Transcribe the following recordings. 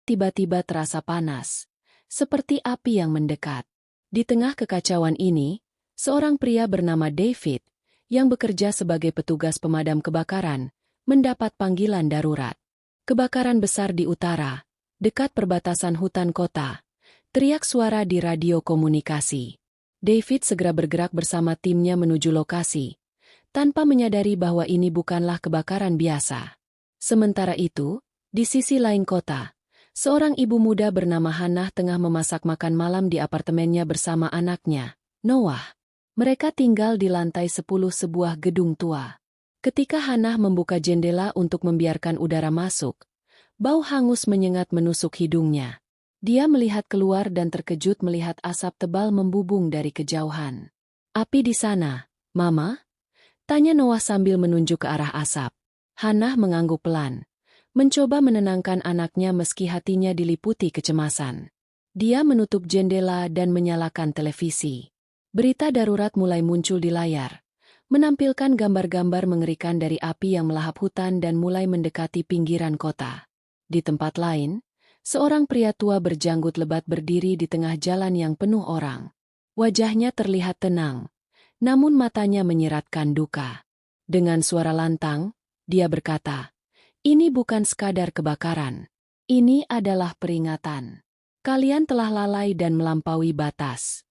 tiba-tiba terasa panas, seperti api yang mendekat. Di tengah kekacauan ini, seorang pria bernama David, yang bekerja sebagai petugas pemadam kebakaran, mendapat panggilan darurat. Kebakaran besar di utara, dekat perbatasan hutan kota. Teriak suara di radio komunikasi. David segera bergerak bersama timnya menuju lokasi, tanpa menyadari bahwa ini bukanlah kebakaran biasa. Sementara itu, di sisi lain kota, seorang ibu muda bernama Hannah tengah memasak makan malam di apartemennya bersama anaknya, Noah. Mereka tinggal di lantai 10 sebuah gedung tua. Ketika Hannah membuka jendela untuk membiarkan udara masuk, bau hangus menyengat menusuk hidungnya. Dia melihat keluar dan terkejut melihat asap tebal membubung dari kejauhan. "Api di sana, Mama?" tanya Noah sambil menunjuk ke arah asap. Hannah mengangguk pelan, mencoba menenangkan anaknya meski hatinya diliputi kecemasan. Dia menutup jendela dan menyalakan televisi. Berita darurat mulai muncul di layar, menampilkan gambar-gambar mengerikan dari api yang melahap hutan dan mulai mendekati pinggiran kota. Di tempat lain, seorang pria tua berjanggut lebat berdiri di tengah jalan yang penuh orang. Wajahnya terlihat tenang, namun matanya menyiratkan duka. Dengan suara lantang, dia berkata, "Ini bukan sekadar kebakaran. Ini adalah peringatan. Kalian telah lalai dan melampaui batas."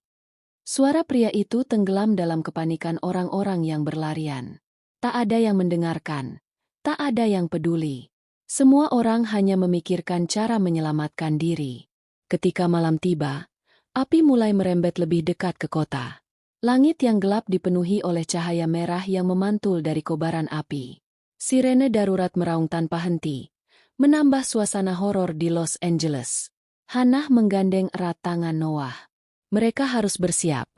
Suara pria itu tenggelam dalam kepanikan orang-orang yang berlarian. Tak ada yang mendengarkan, tak ada yang peduli. Semua orang hanya memikirkan cara menyelamatkan diri. Ketika malam tiba, api mulai merembet lebih dekat ke kota. Langit yang gelap dipenuhi oleh cahaya merah yang memantul dari kobaran api. Sirene darurat meraung tanpa henti, menambah suasana horor di Los Angeles. Hannah menggandeng erat tangan Noah. Mereka harus bersiap.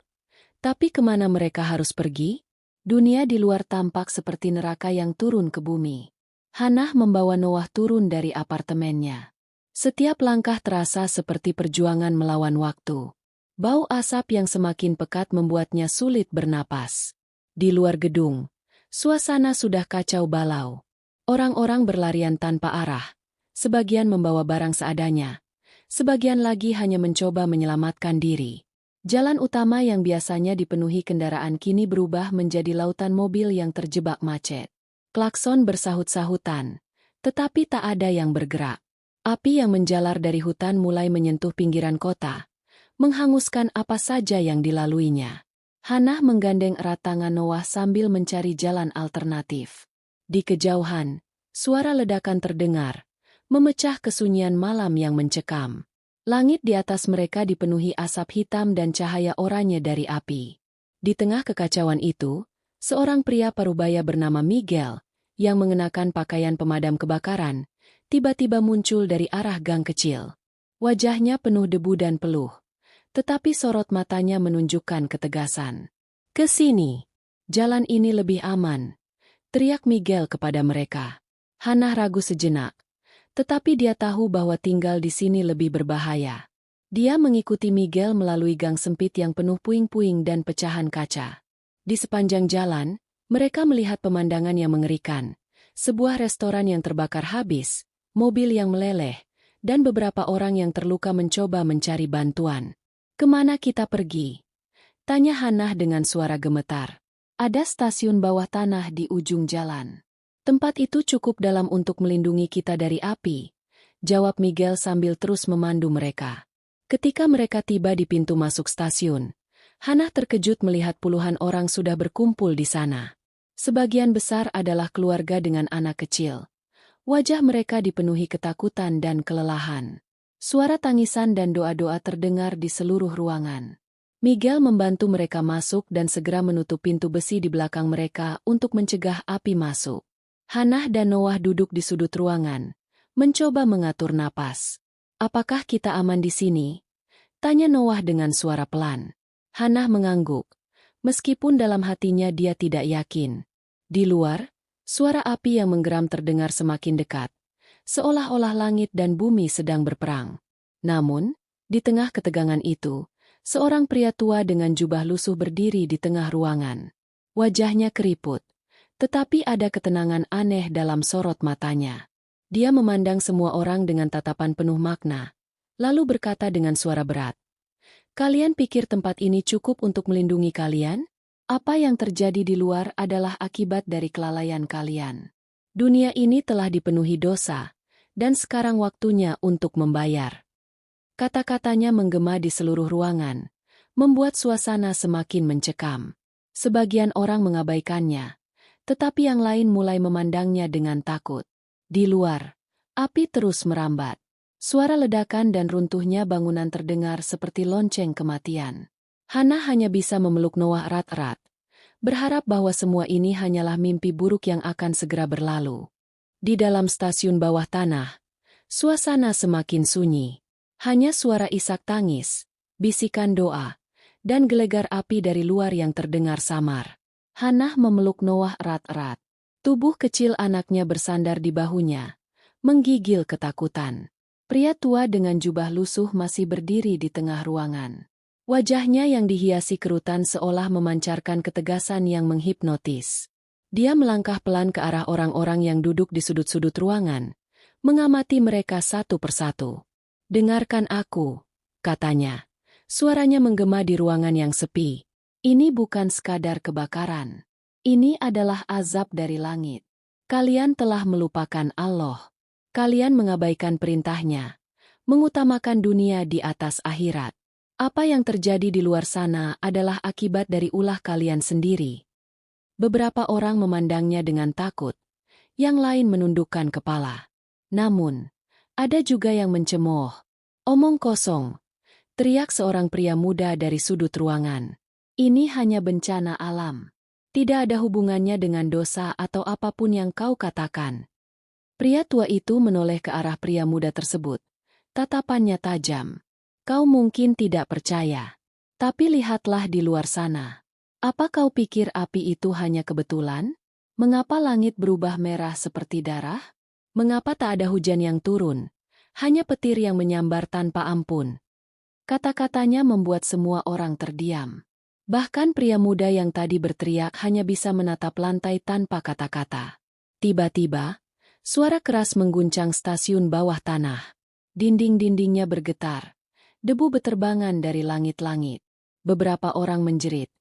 Tapi kemana mereka harus pergi? Dunia di luar tampak seperti neraka yang turun ke bumi. Hannah membawa Noah turun dari apartemennya. Setiap langkah terasa seperti perjuangan melawan waktu. Bau asap yang semakin pekat membuatnya sulit bernapas. Di luar gedung, suasana sudah kacau balau. Orang-orang berlarian tanpa arah. Sebagian membawa barang seadanya. Sebagian lagi hanya mencoba menyelamatkan diri. Jalan utama yang biasanya dipenuhi kendaraan kini berubah menjadi lautan mobil yang terjebak macet. Klakson bersahut-sahutan, tetapi tak ada yang bergerak. Api yang menjalar dari hutan mulai menyentuh pinggiran kota, menghanguskan apa saja yang dilaluinya. Hannah menggandeng erat tangan Noah sambil mencari jalan alternatif. Di kejauhan, suara ledakan terdengar, memecah kesunyian malam yang mencekam. Langit di atas mereka dipenuhi asap hitam dan cahaya oranye dari api. Di tengah kekacauan itu, seorang pria parubaya bernama Miguel, yang mengenakan pakaian pemadam kebakaran, tiba-tiba muncul dari arah gang kecil. Wajahnya penuh debu dan peluh, tetapi sorot matanya menunjukkan ketegasan. "Ke sini. Jalan ini lebih aman," teriak Miguel kepada mereka. Hannah ragu sejenak. Tetapi dia tahu bahwa tinggal di sini lebih berbahaya. Dia mengikuti Miguel melalui gang sempit yang penuh puing-puing dan pecahan kaca. Di sepanjang jalan, mereka melihat pemandangan yang mengerikan. Sebuah restoran yang terbakar habis, mobil yang meleleh, dan beberapa orang yang terluka mencoba mencari bantuan. "Kemana kita pergi?" tanya Hannah dengan suara gemetar. "Ada stasiun bawah tanah di ujung jalan. Tempat itu cukup dalam untuk melindungi kita dari api," jawab Miguel sambil terus memandu mereka. Ketika mereka tiba di pintu masuk stasiun, Hannah terkejut melihat puluhan orang sudah berkumpul di sana. Sebagian besar adalah keluarga dengan anak kecil. Wajah mereka dipenuhi ketakutan dan kelelahan. Suara tangisan dan doa-doa terdengar di seluruh ruangan. Miguel membantu mereka masuk dan segera menutup pintu besi di belakang mereka untuk mencegah api masuk. Hannah dan Noah duduk di sudut ruangan, mencoba mengatur napas. "Apakah kita aman di sini?" tanya Noah dengan suara pelan. Hannah mengangguk, meskipun dalam hatinya dia tidak yakin. Di luar, suara api yang menggeram terdengar semakin dekat, seolah-olah langit dan bumi sedang berperang. Namun, di tengah ketegangan itu, seorang pria tua dengan jubah lusuh berdiri di tengah ruangan. Wajahnya keriput, tetapi ada ketenangan aneh dalam sorot matanya. Dia memandang semua orang dengan tatapan penuh makna, lalu berkata dengan suara berat, "Kalian pikir tempat ini cukup untuk melindungi kalian? Apa yang terjadi di luar adalah akibat dari kelalaian kalian. Dunia ini telah dipenuhi dosa, dan sekarang waktunya untuk membayar." Kata-katanya menggema di seluruh ruangan, membuat suasana semakin mencekam. Sebagian orang mengabaikannya, tetapi yang lain mulai memandangnya dengan takut. Di luar, api terus merambat. Suara ledakan dan runtuhnya bangunan terdengar seperti lonceng kematian. Hana hanya bisa memeluk Noah erat-erat, berharap bahwa semua ini hanyalah mimpi buruk yang akan segera berlalu. Di dalam stasiun bawah tanah, suasana semakin sunyi. Hanya suara isak tangis, bisikan doa, dan gelegar api dari luar yang terdengar samar. Hana memeluk Noah erat-erat. Tubuh kecil anaknya bersandar di bahunya, menggigil ketakutan. Pria tua dengan jubah lusuh masih berdiri di tengah ruangan. Wajahnya yang dihiasi kerutan seolah memancarkan ketegasan yang menghipnotis. Dia melangkah pelan ke arah orang-orang yang duduk di sudut-sudut ruangan, mengamati mereka satu persatu. "Dengarkan aku," katanya. Suaranya menggema di ruangan yang sepi. "Ini bukan sekadar kebakaran. Ini adalah azab dari langit. Kalian telah melupakan Allah. Kalian mengabaikan perintahnya, mengutamakan dunia di atas akhirat. Apa yang terjadi di luar sana adalah akibat dari ulah kalian sendiri." Beberapa orang memandangnya dengan takut, yang lain menundukkan kepala. Namun, ada juga yang mencemooh. "Omong kosong," teriak seorang pria muda dari sudut ruangan. "Ini hanya bencana alam. Tidak ada hubungannya dengan dosa atau apapun yang kau katakan." Pria tua itu menoleh ke arah pria muda tersebut. Tatapannya tajam. "Kau mungkin tidak percaya. Tapi lihatlah di luar sana. Apa kau pikir api itu hanya kebetulan? Mengapa langit berubah merah seperti darah? Mengapa tak ada hujan yang turun? Hanya petir yang menyambar tanpa ampun." Kata-katanya membuat semua orang terdiam. Bahkan pria muda yang tadi berteriak hanya bisa menatap lantai tanpa kata-kata. Tiba-tiba, suara keras mengguncang stasiun bawah tanah. Dinding-dindingnya bergetar. Debu beterbangan dari langit-langit. Beberapa orang menjerit,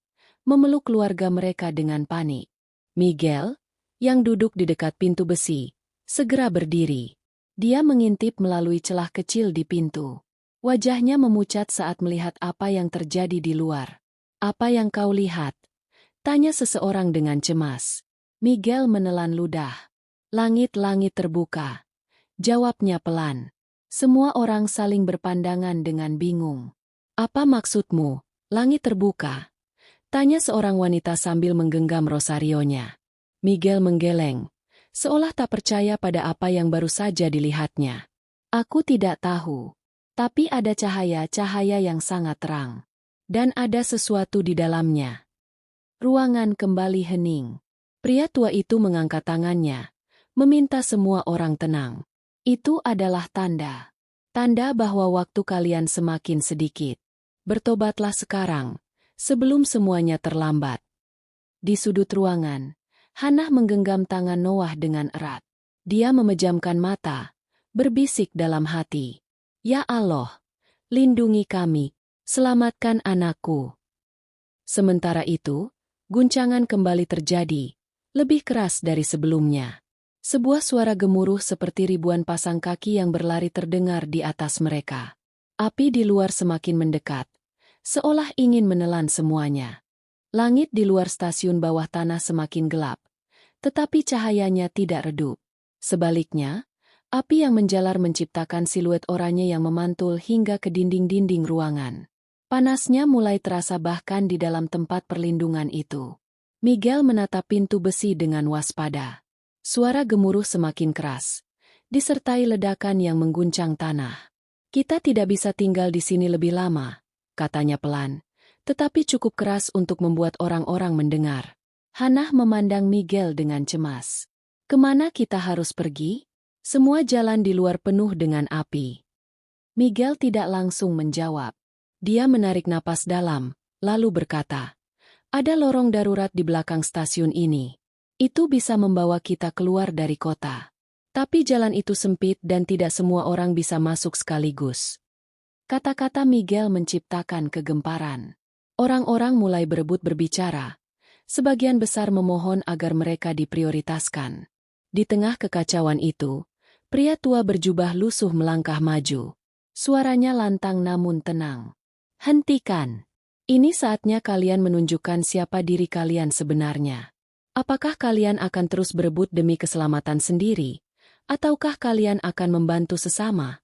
memeluk keluarga mereka dengan panik. Miguel, yang duduk di dekat pintu besi, segera berdiri. Dia mengintip melalui celah kecil di pintu. Wajahnya memucat saat melihat apa yang terjadi di luar. "Apa yang kau lihat?" tanya seseorang dengan cemas. Miguel menelan ludah. "Langit-langit terbuka," jawabnya pelan. Semua orang saling berpandangan dengan bingung. "Apa maksudmu, langit terbuka?" tanya seorang wanita sambil menggenggam rosarionya. Miguel menggeleng, seolah tak percaya pada apa yang baru saja dilihatnya. "Aku tidak tahu. Tapi ada cahaya-cahaya yang sangat terang. Dan ada sesuatu di dalamnya." Ruangan kembali hening. Pria tua itu mengangkat tangannya, meminta semua orang tenang. "Itu adalah tanda. Tanda bahwa waktu kalian semakin sedikit. Bertobatlah sekarang, sebelum semuanya terlambat." Di sudut ruangan, Hana menggenggam tangan Noah dengan erat. Dia memejamkan mata, berbisik dalam hati, "Ya Allah, lindungi kami, selamatkan anakku." Sementara itu, guncangan kembali terjadi, lebih keras dari sebelumnya. Sebuah suara gemuruh seperti ribuan pasang kaki yang berlari terdengar di atas mereka. Api di luar semakin mendekat, seolah ingin menelan semuanya. Langit di luar stasiun bawah tanah semakin gelap, tetapi cahayanya tidak redup. Sebaliknya, api yang menjalar menciptakan siluet oranye yang memantul hingga ke dinding-dinding ruangan. Panasnya mulai terasa bahkan di dalam tempat perlindungan itu. Miguel menatap pintu besi dengan waspada. Suara gemuruh semakin keras, disertai ledakan yang mengguncang tanah. "Kita tidak bisa tinggal di sini lebih lama," katanya pelan, tetapi cukup keras untuk membuat orang-orang mendengar. Hana memandang Miguel dengan cemas. "Kemana kita harus pergi? Semua jalan di luar penuh dengan api." Miguel tidak langsung menjawab. Dia menarik napas dalam, lalu berkata, "Ada lorong darurat di belakang stasiun ini. Itu bisa membawa kita keluar dari kota." Tapi jalan itu sempit dan tidak semua orang bisa masuk sekaligus. Kata-kata Miguel menciptakan kegemparan. Orang-orang mulai berebut berbicara. Sebagian besar memohon agar mereka diprioritaskan. Di tengah kekacauan itu, pria tua berjubah lusuh melangkah maju. Suaranya lantang namun tenang. Hentikan. Ini saatnya kalian menunjukkan siapa diri kalian sebenarnya. Apakah kalian akan terus berebut demi keselamatan sendiri? Ataukah kalian akan membantu sesama?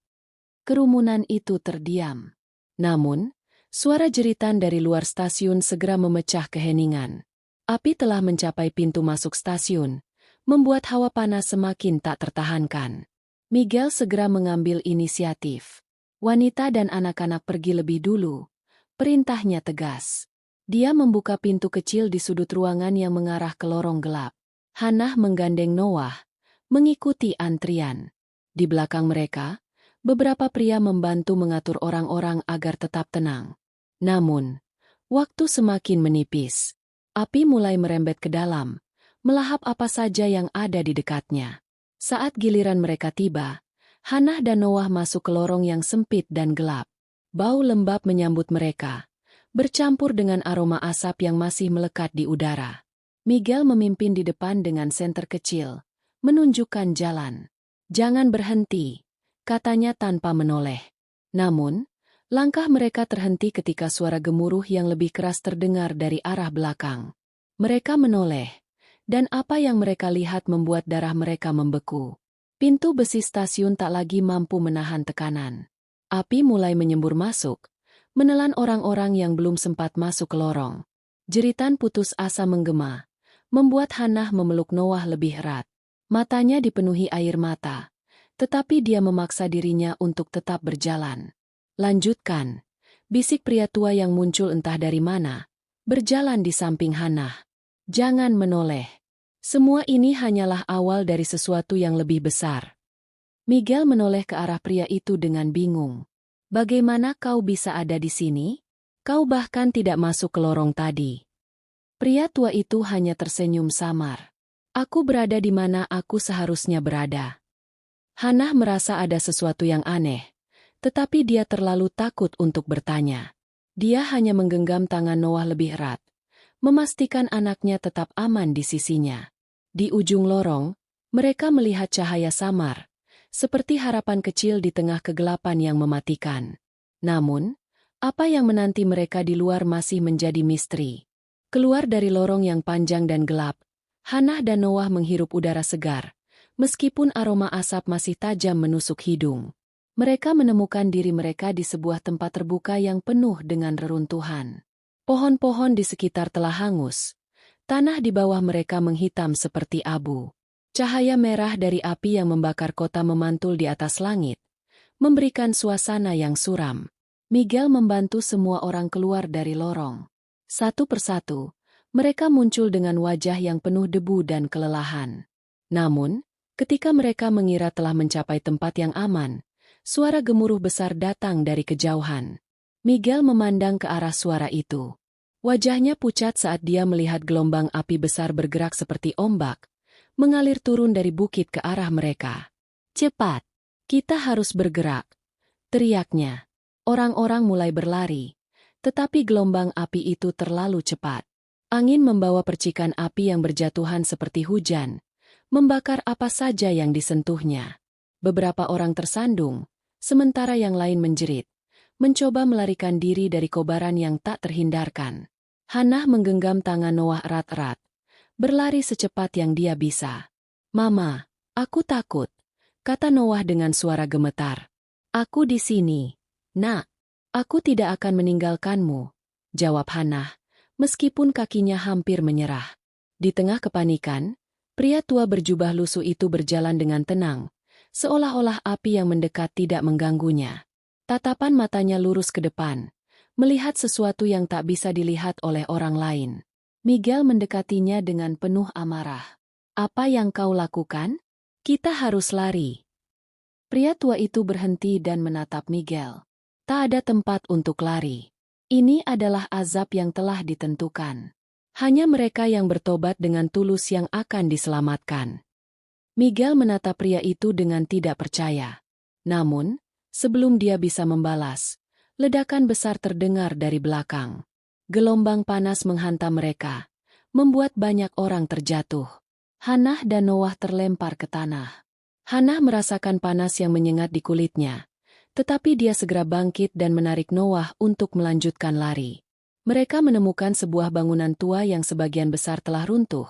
Kerumunan itu terdiam. Namun, suara jeritan dari luar stasiun segera memecah keheningan. Api telah mencapai pintu masuk stasiun, membuat hawa panas semakin tak tertahankan. Miguel segera mengambil inisiatif. Wanita dan anak-anak pergi lebih dulu. Perintahnya tegas. Dia membuka pintu kecil di sudut ruangan yang mengarah ke lorong gelap. Hannah menggandeng Noah, mengikuti antrian. Di belakang mereka, beberapa pria membantu mengatur orang-orang agar tetap tenang. Namun, waktu semakin menipis. Api mulai merembet ke dalam, melahap apa saja yang ada di dekatnya. Saat giliran mereka tiba, Hannah dan Noah masuk ke lorong yang sempit dan gelap. Bau lembab menyambut mereka, bercampur dengan aroma asap yang masih melekat di udara. Miguel memimpin di depan dengan senter kecil, menunjukkan jalan. Jangan berhenti, katanya tanpa menoleh. Namun, langkah mereka terhenti ketika suara gemuruh yang lebih keras terdengar dari arah belakang. Mereka menoleh, dan apa yang mereka lihat membuat darah mereka membeku. Pintu besi stasiun tak lagi mampu menahan tekanan. Api mulai menyembur masuk, menelan orang-orang yang belum sempat masuk ke lorong. Jeritan putus asa menggema, membuat Hannah memeluk Noah lebih erat. Matanya dipenuhi air mata, tetapi dia memaksa dirinya untuk tetap berjalan. Lanjutkan, bisik pria tua yang muncul entah dari mana, berjalan di samping Hannah. Jangan menoleh. Semua ini hanyalah awal dari sesuatu yang lebih besar. Miguel menoleh ke arah pria itu dengan bingung. Bagaimana kau bisa ada di sini? Kau bahkan tidak masuk ke lorong tadi. Pria tua itu hanya tersenyum samar. Aku berada di mana aku seharusnya berada. Hannah merasa ada sesuatu yang aneh, tetapi dia terlalu takut untuk bertanya. Dia hanya menggenggam tangan Noah lebih erat, memastikan anaknya tetap aman di sisinya. Di ujung lorong, mereka melihat cahaya samar, seperti harapan kecil di tengah kegelapan yang mematikan. Namun, apa yang menanti mereka di luar masih menjadi misteri. Keluar dari lorong yang panjang dan gelap, Hannah dan Noah menghirup udara segar, meskipun aroma asap masih tajam menusuk hidung. Mereka menemukan diri mereka di sebuah tempat terbuka yang penuh dengan reruntuhan. Pohon-pohon di sekitar telah hangus. Tanah di bawah mereka menghitam seperti abu. Cahaya merah dari api yang membakar kota memantul di atas langit, memberikan suasana yang suram. Miguel membantu semua orang keluar dari lorong. Satu persatu, mereka muncul dengan wajah yang penuh debu dan kelelahan. Namun, ketika mereka mengira telah mencapai tempat yang aman, suara gemuruh besar datang dari kejauhan. Miguel memandang ke arah suara itu. Wajahnya pucat saat dia melihat gelombang api besar bergerak seperti ombak, mengalir turun dari bukit ke arah mereka. Cepat! Kita harus bergerak! Teriaknya. Orang-orang mulai berlari, tetapi gelombang api itu terlalu cepat. Angin membawa percikan api yang berjatuhan seperti hujan, membakar apa saja yang disentuhnya. Beberapa orang tersandung, sementara yang lain menjerit, mencoba melarikan diri dari kobaran yang tak terhindarkan. Hannah menggenggam tangan Noah erat-erat, berlari secepat yang dia bisa. "Mama, aku takut," kata Noah dengan suara gemetar. "Aku di sini, Nak. Aku tidak akan meninggalkanmu," jawab Hannah, meskipun kakinya hampir menyerah. Di tengah kepanikan, pria tua berjubah lusuh itu berjalan dengan tenang, seolah-olah api yang mendekat tidak mengganggunya. Tatapan matanya lurus ke depan, melihat sesuatu yang tak bisa dilihat oleh orang lain. Miguel mendekatinya dengan penuh amarah. "Apa yang kau lakukan? Kita harus lari." Pria tua itu berhenti dan menatap Miguel. Tak ada tempat untuk lari. Ini adalah azab yang telah ditentukan. Hanya mereka yang bertobat dengan tulus yang akan diselamatkan. Miguel menatap pria itu dengan tidak percaya. Namun, sebelum dia bisa membalas, ledakan besar terdengar dari belakang. Gelombang panas menghantam mereka, membuat banyak orang terjatuh. Hannah dan Noah terlempar ke tanah. Hannah merasakan panas yang menyengat di kulitnya, tetapi dia segera bangkit dan menarik Noah untuk melanjutkan lari. Mereka menemukan sebuah bangunan tua yang sebagian besar telah runtuh,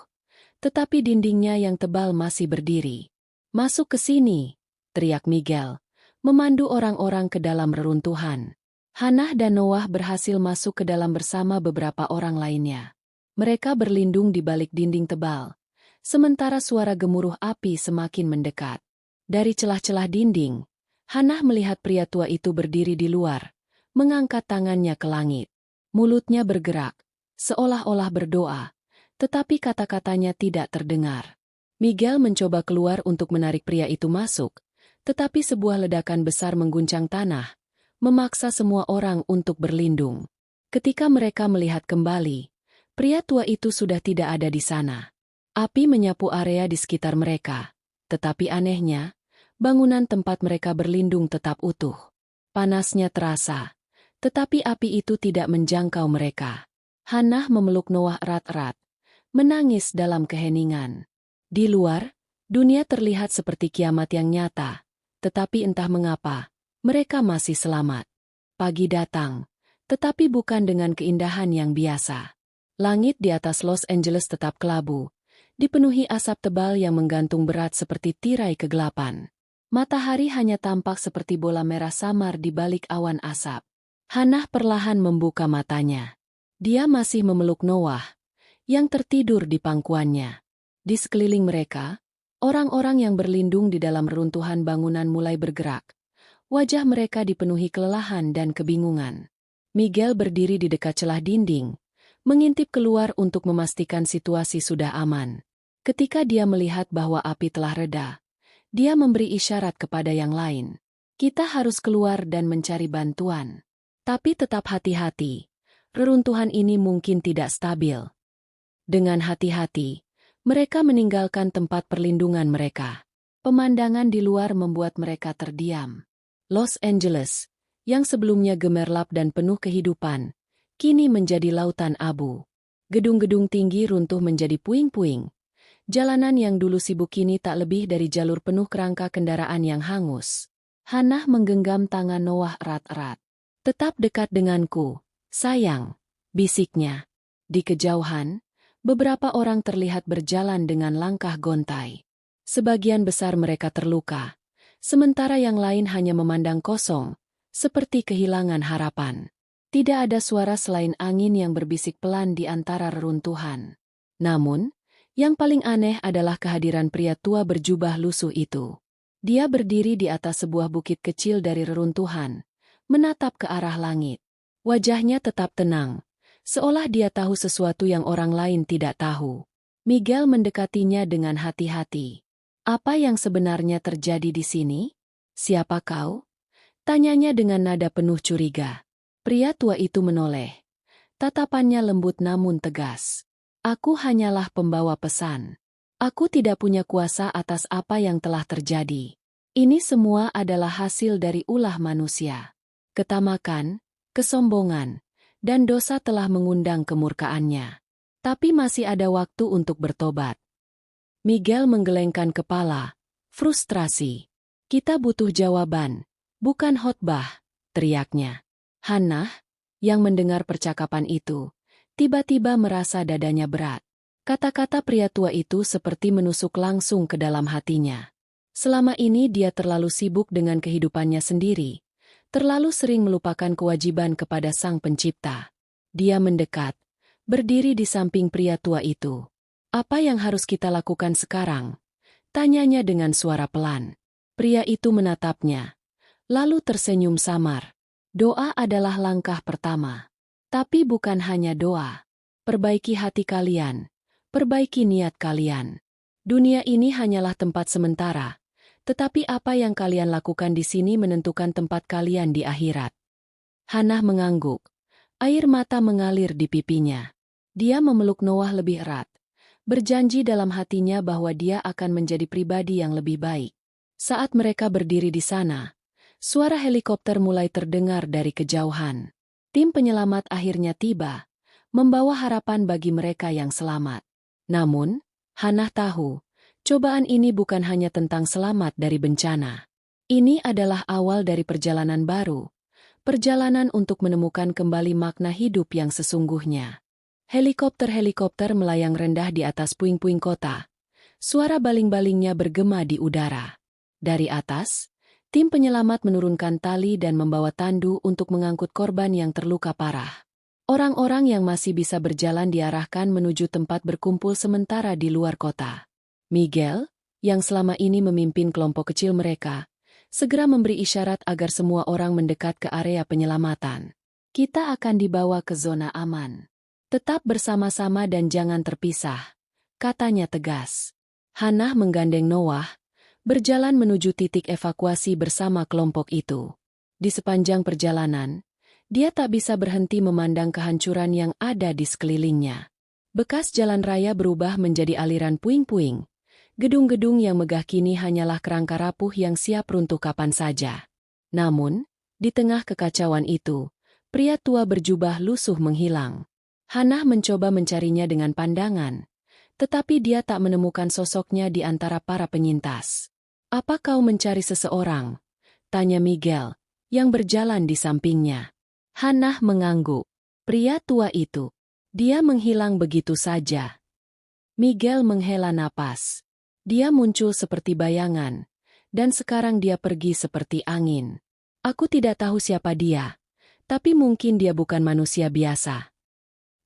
tetapi dindingnya yang tebal masih berdiri. "Masuk ke sini!" teriak Miguel, memandu orang-orang ke dalam reruntuhan. Hannah dan Noah berhasil masuk ke dalam bersama beberapa orang lainnya. Mereka berlindung di balik dinding tebal, sementara suara gemuruh api semakin mendekat. Dari celah-celah dinding, Hannah melihat pria tua itu berdiri di luar, mengangkat tangannya ke langit. Mulutnya bergerak, seolah-olah berdoa, tetapi kata-katanya tidak terdengar. Miguel mencoba keluar untuk menarik pria itu masuk, tetapi sebuah ledakan besar mengguncang tanah, memaksa semua orang untuk berlindung. Ketika mereka melihat kembali, pria tua itu sudah tidak ada di sana. Api menyapu area di sekitar mereka, tetapi anehnya, bangunan tempat mereka berlindung tetap utuh. Panasnya terasa, tetapi api itu tidak menjangkau mereka. Hannah memeluk Noah erat-erat, menangis dalam keheningan. Di luar, dunia terlihat seperti kiamat yang nyata, tetapi entah mengapa, mereka masih selamat. Pagi datang, tetapi bukan dengan keindahan yang biasa. Langit di atas Los Angeles tetap kelabu, dipenuhi asap tebal yang menggantung berat seperti tirai kegelapan. Matahari hanya tampak seperti bola merah samar di balik awan asap. Hannah perlahan membuka matanya. Dia masih memeluk Noah, yang tertidur di pangkuannya. Di sekeliling mereka, orang-orang yang berlindung di dalam reruntuhan bangunan mulai bergerak. Wajah mereka dipenuhi kelelahan dan kebingungan. Miguel berdiri di dekat celah dinding, mengintip keluar untuk memastikan situasi sudah aman. Ketika dia melihat bahwa api telah reda, dia memberi isyarat kepada yang lain. "Kita harus keluar dan mencari bantuan. Tapi tetap hati-hati, reruntuhan ini mungkin tidak stabil." Dengan hati-hati, mereka meninggalkan tempat perlindungan mereka. Pemandangan di luar membuat mereka terdiam. Los Angeles, yang sebelumnya gemerlap dan penuh kehidupan, kini menjadi lautan abu. Gedung-gedung tinggi runtuh menjadi puing-puing. Jalanan yang dulu sibuk kini tak lebih dari jalur penuh kerangka kendaraan yang hangus. Hannah menggenggam tangan Noah erat-erat. "Tetap dekat denganku, sayang," bisiknya. Di kejauhan, beberapa orang terlihat berjalan dengan langkah gontai. Sebagian besar mereka terluka, sementara yang lain hanya memandang kosong, seperti kehilangan harapan. Tidak ada suara selain angin yang berbisik pelan di antara reruntuhan. Namun, yang paling aneh adalah kehadiran pria tua berjubah lusuh itu. Dia berdiri di atas sebuah bukit kecil dari reruntuhan, menatap ke arah langit. Wajahnya tetap tenang, seolah dia tahu sesuatu yang orang lain tidak tahu. Miguel mendekatinya dengan hati-hati. "Apa yang sebenarnya terjadi di sini? Siapa kau?" tanyanya dengan nada penuh curiga. Pria tua itu menoleh. Tatapannya lembut namun tegas. "Aku hanyalah pembawa pesan. Aku tidak punya kuasa atas apa yang telah terjadi. Ini semua adalah hasil dari ulah manusia. Ketamakan, kesombongan, dan dosa telah mengundang kemurkaannya. Tapi masih ada waktu untuk bertobat." Miguel menggelengkan kepala, frustrasi. "Kita butuh jawaban, bukan khotbah," teriaknya. Hannah, yang mendengar percakapan itu, tiba-tiba merasa dadanya berat. Kata-kata pria tua itu seperti menusuk langsung ke dalam hatinya. Selama ini dia terlalu sibuk dengan kehidupannya sendiri, terlalu sering melupakan kewajiban kepada Sang Pencipta. Dia mendekat, berdiri di samping pria tua itu. "Apa yang harus kita lakukan sekarang?" tanyanya dengan suara pelan. Pria itu menatapnya, lalu tersenyum samar. "Doa adalah langkah pertama. Tapi bukan hanya doa. Perbaiki hati kalian, perbaiki niat kalian. Dunia ini hanyalah tempat sementara, tetapi apa yang kalian lakukan di sini menentukan tempat kalian di akhirat." Hannah mengangguk. Air mata mengalir di pipinya. Dia memeluk Noah lebih erat, berjanji dalam hatinya bahwa dia akan menjadi pribadi yang lebih baik. Saat mereka berdiri di sana, suara helikopter mulai terdengar dari kejauhan. Tim penyelamat akhirnya tiba, membawa harapan bagi mereka yang selamat. Namun, Hannah tahu, cobaan ini bukan hanya tentang selamat dari bencana. Ini adalah awal dari perjalanan baru, perjalanan untuk menemukan kembali makna hidup yang sesungguhnya. Helikopter-helikopter melayang rendah di atas puing-puing kota. Suara baling-balingnya bergema di udara. Dari atas, tim penyelamat menurunkan tali dan membawa tandu untuk mengangkut korban yang terluka parah. Orang-orang yang masih bisa berjalan diarahkan menuju tempat berkumpul sementara di luar kota. Miguel, yang selama ini memimpin kelompok kecil mereka, segera memberi isyarat agar semua orang mendekat ke area penyelamatan. Kita akan dibawa ke zona aman. Tetap bersama-sama dan jangan terpisah, katanya tegas. Hannah menggandeng Noah, berjalan menuju titik evakuasi bersama kelompok itu. Di sepanjang perjalanan, dia tak bisa berhenti memandang kehancuran yang ada di sekelilingnya. Bekas jalan raya berubah menjadi aliran puing-puing. Gedung-gedung yang megah kini hanyalah kerangka rapuh yang siap runtuh kapan saja. Namun, di tengah kekacauan itu, pria tua berjubah lusuh menghilang. Hannah mencoba mencarinya dengan pandangan, tetapi dia tak menemukan sosoknya di antara para penyintas. "Apa kau mencari seseorang?" tanya Miguel, yang berjalan di sampingnya. Hannah mengangguk. Pria tua itu. Dia menghilang begitu saja. Miguel menghela napas. Dia muncul seperti bayangan, dan sekarang dia pergi seperti angin. Aku tidak tahu siapa dia, tapi mungkin dia bukan manusia biasa.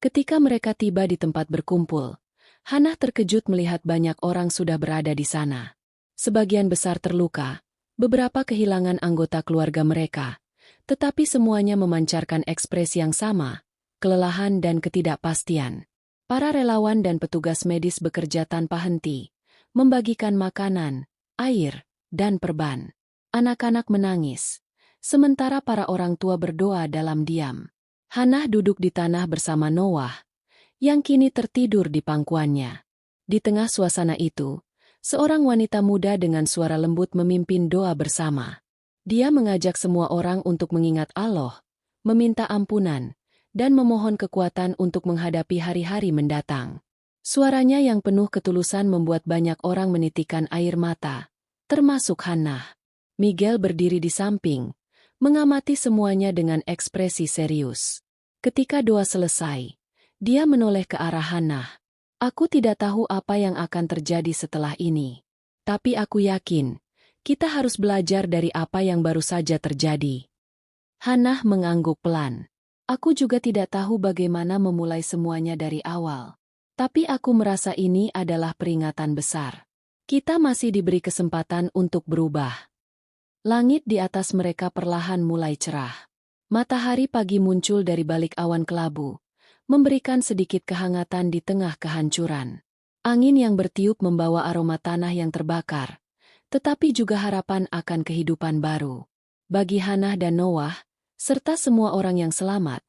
Ketika mereka tiba di tempat berkumpul, Hannah terkejut melihat banyak orang sudah berada di sana. Sebagian besar terluka, beberapa kehilangan anggota keluarga mereka, tetapi semuanya memancarkan ekspresi yang sama, kelelahan dan ketidakpastian. Para relawan dan petugas medis bekerja tanpa henti, membagikan makanan, air, dan perban. Anak-anak menangis, sementara para orang tua berdoa dalam diam. Hannah duduk di tanah bersama Noah, yang kini tertidur di pangkuannya. Di tengah suasana itu, seorang wanita muda dengan suara lembut memimpin doa bersama. Dia mengajak semua orang untuk mengingat Allah, meminta ampunan, dan memohon kekuatan untuk menghadapi hari-hari mendatang. Suaranya yang penuh ketulusan membuat banyak orang menitikkan air mata, termasuk Hannah. Miguel berdiri di samping, mengamati semuanya dengan ekspresi serius. Ketika doa selesai, dia menoleh ke arah Hannah. "Aku tidak tahu apa yang akan terjadi setelah ini. Tapi aku yakin, kita harus belajar dari apa yang baru saja terjadi." Hannah mengangguk pelan. "Aku juga tidak tahu bagaimana memulai semuanya dari awal. Tapi aku merasa ini adalah peringatan besar. Kita masih diberi kesempatan untuk berubah." Langit di atas mereka perlahan mulai cerah. Matahari pagi muncul dari balik awan kelabu, memberikan sedikit kehangatan di tengah kehancuran. Angin yang bertiup membawa aroma tanah yang terbakar, tetapi juga harapan akan kehidupan baru. Bagi Hannah dan Noah, serta semua orang yang selamat,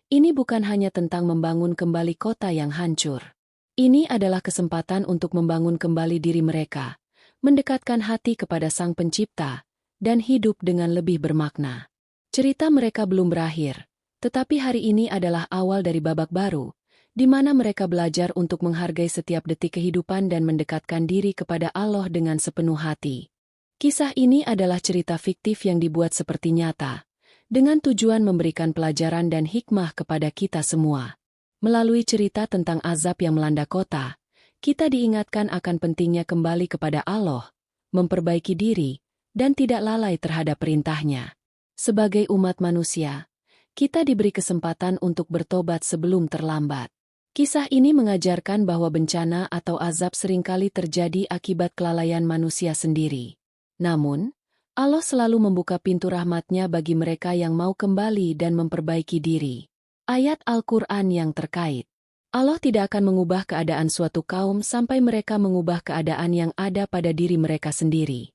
ini bukan hanya tentang membangun kembali kota yang hancur. Ini adalah kesempatan untuk membangun kembali diri mereka, mendekatkan hati kepada Sang Pencipta, dan hidup dengan lebih bermakna. Cerita mereka belum berakhir, tetapi hari ini adalah awal dari babak baru, di mana mereka belajar untuk menghargai setiap detik kehidupan dan mendekatkan diri kepada Allah dengan sepenuh hati. Kisah ini adalah cerita fiktif yang dibuat seperti nyata, dengan tujuan memberikan pelajaran dan hikmah kepada kita semua. Melalui cerita tentang azab yang melanda kota, kita diingatkan akan pentingnya kembali kepada Allah, memperbaiki diri, dan tidak lalai terhadap perintahnya. Sebagai umat manusia, kita diberi kesempatan untuk bertobat sebelum terlambat. Kisah ini mengajarkan bahwa bencana atau azab seringkali terjadi akibat kelalaian manusia sendiri. Namun, Allah selalu membuka pintu rahmat-Nya bagi mereka yang mau kembali dan memperbaiki diri. Ayat Al-Quran yang terkait. Allah tidak akan mengubah keadaan suatu kaum sampai mereka mengubah keadaan yang ada pada diri mereka sendiri.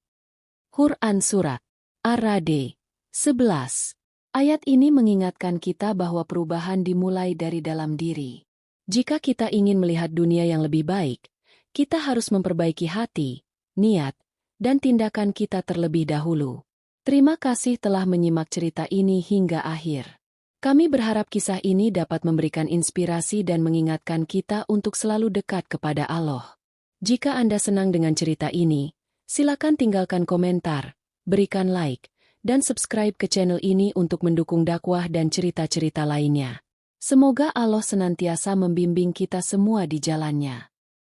Quran Surat Ar-Ra'd 11. Ayat ini mengingatkan kita bahwa perubahan dimulai dari dalam diri. Jika kita ingin melihat dunia yang lebih baik, kita harus memperbaiki hati, niat, dan tindakan kita terlebih dahulu. Terima kasih telah menyimak cerita ini hingga akhir. Kami berharap kisah ini dapat memberikan inspirasi dan mengingatkan kita untuk selalu dekat kepada Allah. Jika Anda senang dengan cerita ini, silakan tinggalkan komentar, berikan like, dan subscribe ke channel ini untuk mendukung dakwah dan cerita-cerita lainnya. Semoga Allah senantiasa membimbing kita semua di jalannya.